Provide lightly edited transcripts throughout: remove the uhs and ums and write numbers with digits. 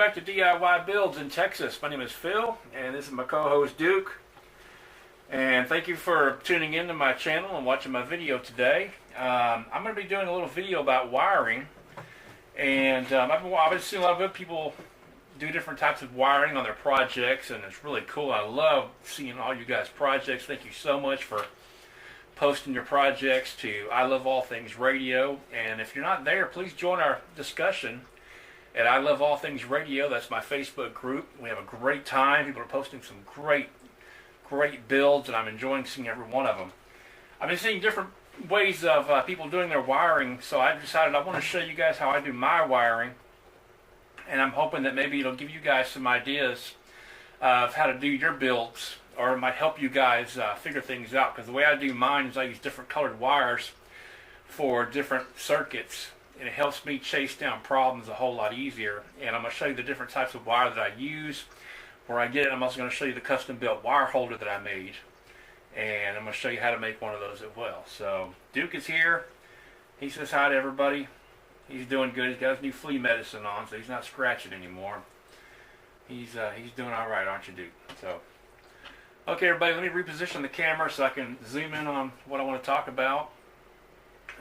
back to DIY Builds in Texas. My name is Phil, and this is my co-host Duke. And thank you for tuning in to my channel and watching my video today. I'm going to be doing a little video about wiring. And I've been seeing a lot of other people do different types of wiring on their projects, and it's really cool. I love seeing all you guys' projects. Thank you so much for posting your projects to I Love All Things Radio. And if you're not there, please join our discussion at I Love All Things Radio. That's my Facebook group. We have a great time. People are posting some great builds, and I'm enjoying seeing every one of them. I've been seeing different ways of people doing their wiring, so I decided I want to show you guys how I do my wiring, and I'm hoping that maybe it'll give you guys some ideas of how to do your builds, or it might help you guys figure things out, because the way I do mine is I use different colored wires for different circuits, and it helps me chase down problems a whole lot easier. And I'm going to show you the different types of wire that I use, where I get it. I'm also going to show you the custom built wire holder that I made, and I'm going to show you how to make one of those as well. So Duke is here. He says hi to everybody. He's doing good. He's got his new flea medicine on, so he's not scratching anymore. He's doing all right, aren't you, Duke? So, okay, everybody, let me reposition the camera so I can zoom in on what I want to talk about,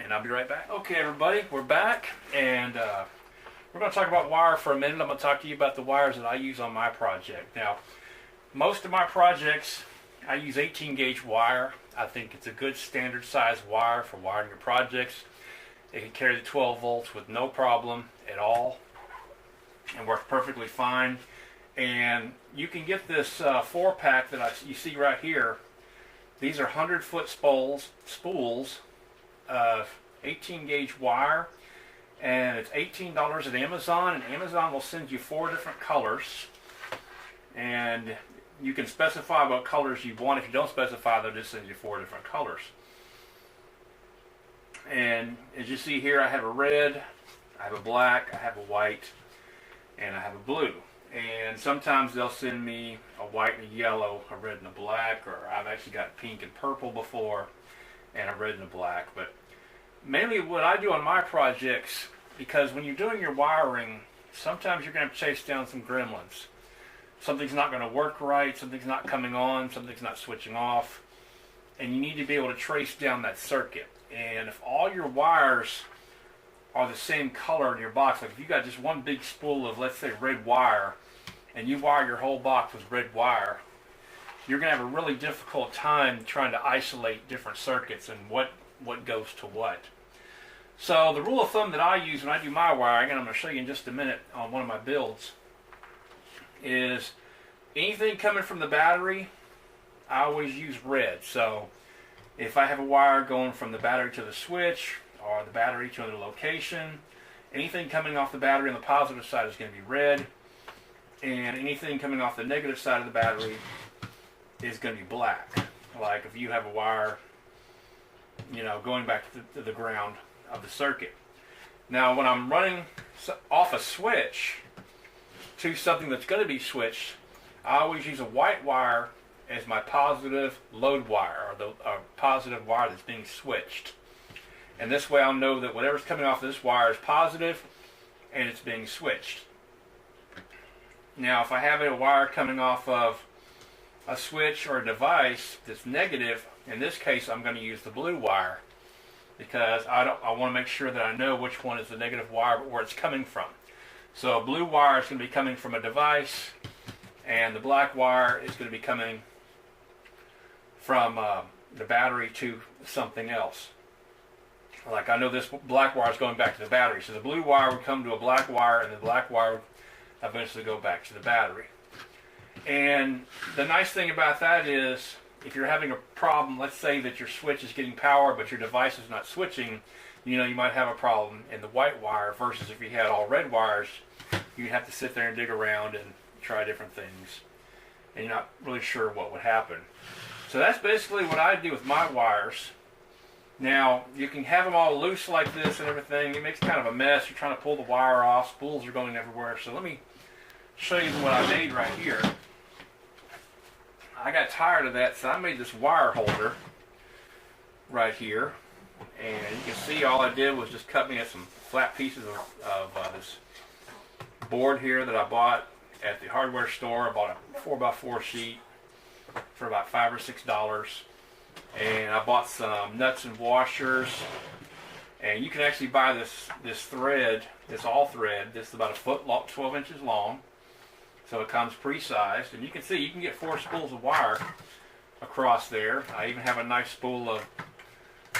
and I'll be right back. Okay, everybody, we're back, and we're going to talk about wire for a minute. I'm going to talk to you about the wires that I use on my project. Now, most of my projects, I use 18 gauge wire. I think it's a good standard size wire for wiring your projects. It can carry the 12 volts with no problem at all and works perfectly fine. And you can get this 4-pack that you see right here. These are 100-foot spools of 18 gauge wire, and it's $18 at Amazon, and Amazon will send you 4 different colors, and you can specify what colors you want. If you don't specify, they'll just send you 4 different colors. And as you see here, I have a red, I have a black, I have a white, and I have a blue. And sometimes they'll send me a white and a yellow, a red and a black, or I've actually got pink and purple before, and a red and a black. But mainly what I do on my projects, because when you're doing your wiring, sometimes you're going to chase down some gremlins. Something's not going to work right, something's not coming on, something's not switching off, and you need to be able to trace down that circuit. And if all your wires are the same color in your box, like if you got just one big spool of, let's say, red wire, and you wire your whole box with red wire, you're going to have a really difficult time trying to isolate different circuits and what goes to what. So the rule of thumb that I use when I do my wiring, and I'm going to show you in just a minute on one of my builds, is anything coming from the battery, I always use red. So if I have a wire going from the battery to the switch, or the battery to another location, anything coming off the battery on the positive side is going to be red, and anything coming off the negative side of the battery is going to be black. Like if you have a wire, going back to the ground of the circuit. Now when I'm running off a switch to something that's going to be switched, I always use a white wire as my positive load wire, or the positive wire that's being switched. And this way I'll know that whatever's coming off this wire is positive and it's being switched. Now if I have a wire coming off of a switch or a device that's negative, in this case I'm going to use the blue wire, because I want to make sure that I know which one is the negative wire, but where it's coming from. So a blue wire is going to be coming from a device, and the black wire is going to be coming from the battery to something else. Like I know this black wire is going back to the battery, so the blue wire would come to a black wire, and the black wire would eventually go back to the battery. And the nice thing about that is, if you're having a problem, let's say that your switch is getting power but your device is not switching, you might have a problem in the white wire, versus if you had all red wires, you'd have to sit there and dig around and try different things, and you're not really sure what would happen. So that's basically what I do with my wires. Now, you can have them all loose like this and everything. It makes kind of a mess. You're trying to pull the wire off. Spools are going everywhere. So let me show you what I made right here. I got tired of that, so I made this wire holder right here. And you can see all I did was just cut me some flat pieces of this board here that I bought at the hardware store. I bought a 4x4 sheet for about $5 or $6. And I bought some nuts and washers. And you can actually buy this thread, this all thread. This is about a foot long, 12 inches long. So it comes pre-sized. And you can see you can get 4 spools of wire across there. I even have a nice spool of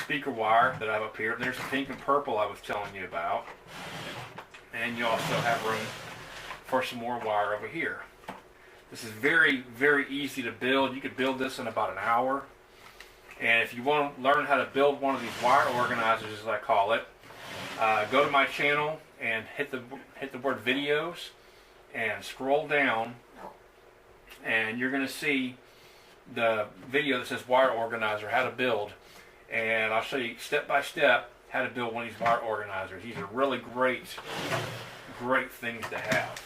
speaker wire that I have up here. There's the pink and purple I was telling you about. And you also have room for some more wire over here. This is very, very easy to build. You could build this in about an hour. And if you want to learn how to build one of these wire organizers, as I call it, go to my channel and hit the word videos and scroll down, and you're going to see the video that says wire organizer, how to build. And I'll show you step by step how to build one of these wire organizers. These are really great things to have.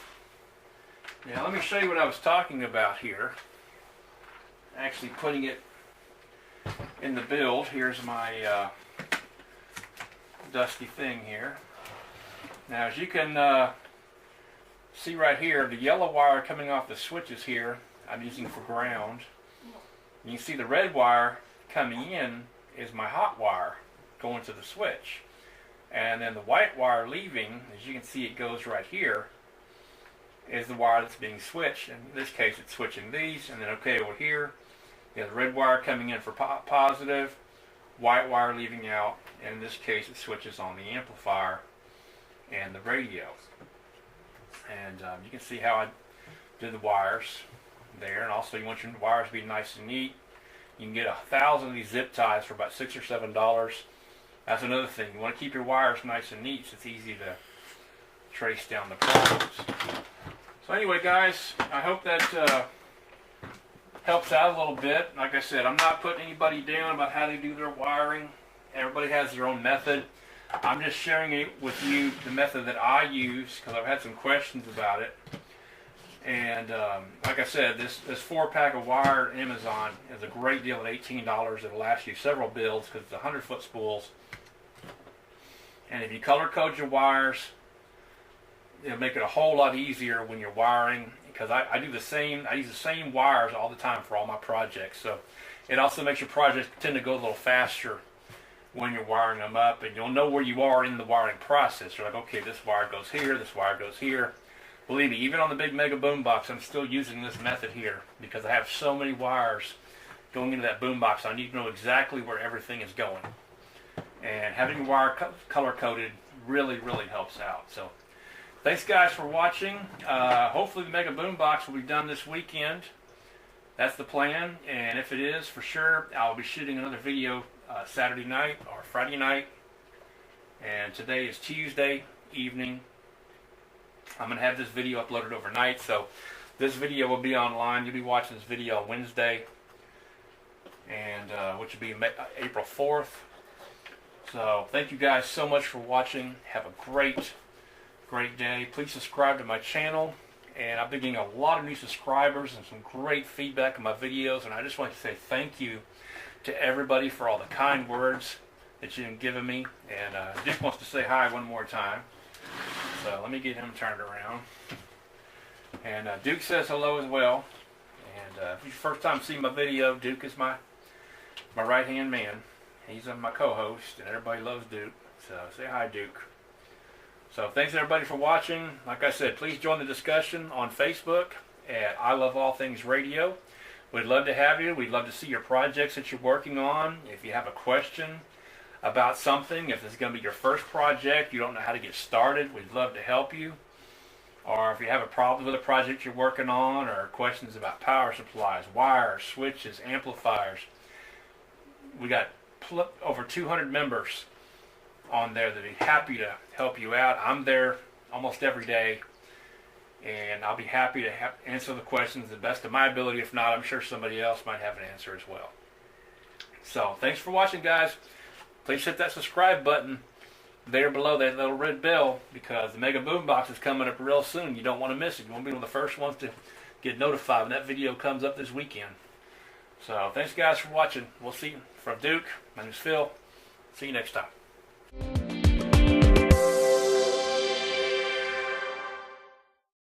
Now let me show you what I was talking about here. Actually putting it in the build. Here's my dusty thing here. Now as you can see right here, the yellow wire coming off the switches here I'm using for ground. You can see the red wire coming in is my hot wire going to the switch. And then the white wire leaving, as you can see it goes right here, is the wire that's being switched. In this case it's switching these, and then okay over here, you have the red wire coming in for positive, white wire leaving out, and in this case it switches on the amplifier and the radio. And you can see how I did the wires there, and also you want your wires to be nice and neat. You can get 1,000 of these zip ties for about $6 or $7. That's another thing. You want to keep your wires nice and neat so it's easy to trace down the problems. So anyway, guys, I hope that helps out a little bit. Like I said, I'm not putting anybody down about how they do their wiring. Everybody has their own method. I'm just sharing it with you, the method that I use, because I've had some questions about it. And like I said, this 4-pack of wire at Amazon is a great deal at $18. It'll last you several builds because it's 100-foot spools. And if you color code your wires, it'll make it a whole lot easier when you're wiring, because I do the same. I use the same wires all the time for all my projects. So it also makes your projects tend to go a little faster when you're wiring them up, and you'll know where you are in the wiring process. You're like, okay, this wire goes here, this wire goes here. Believe me, even on the big Mega Boombox, I'm still using this method here because I have so many wires going into that boombox. I need to know exactly where everything is going. And having your wire color coded really, really helps out. So thanks guys for watching. Hopefully the Mega Boombox will be done this weekend. That's the plan, and if it is, for sure, I'll be shooting another video Saturday night or Friday night. And today is Tuesday evening. I'm going to have this video uploaded overnight, so this video will be online. You'll be watching this video on Wednesday, and which will be April 4th. So thank you guys so much for watching. Have a great day. Please subscribe to my channel, and I've been getting a lot of new subscribers and some great feedback on my videos, and I just want to say thank you to everybody for all the kind words that you've given me. And Duke wants to say hi one more time. So let me get him turned around. And Duke says hello as well. And if it's your first time seeing my video, Duke is my right-hand man. He's my co-host, and everybody loves Duke. So say hi, Duke. So thanks everybody for watching. Like I said, please join the discussion on Facebook at I Love All Things Radio. We'd love to have you. We'd love to see your projects that you're working on. If you have a question about something, if this is going to be your first project, you don't know how to get started, we'd love to help you. Or if you have a problem with a project you're working on, or questions about power supplies, wires, switches, amplifiers, we got over 200 members on there that would be happy to help you out. I'm there almost every day, and I'll be happy to answer the questions to the best of my ability. If not, I'm sure somebody else might have an answer as well. So thanks for watching, guys. Please hit that subscribe button there below that little red bell, because the Mega Boombox is coming up real soon. You don't want to miss it. You want to be one of the first ones to get notified when that video comes up this weekend. So thanks guys for watching. We'll see you. From Duke, my name is Phil. See you next time.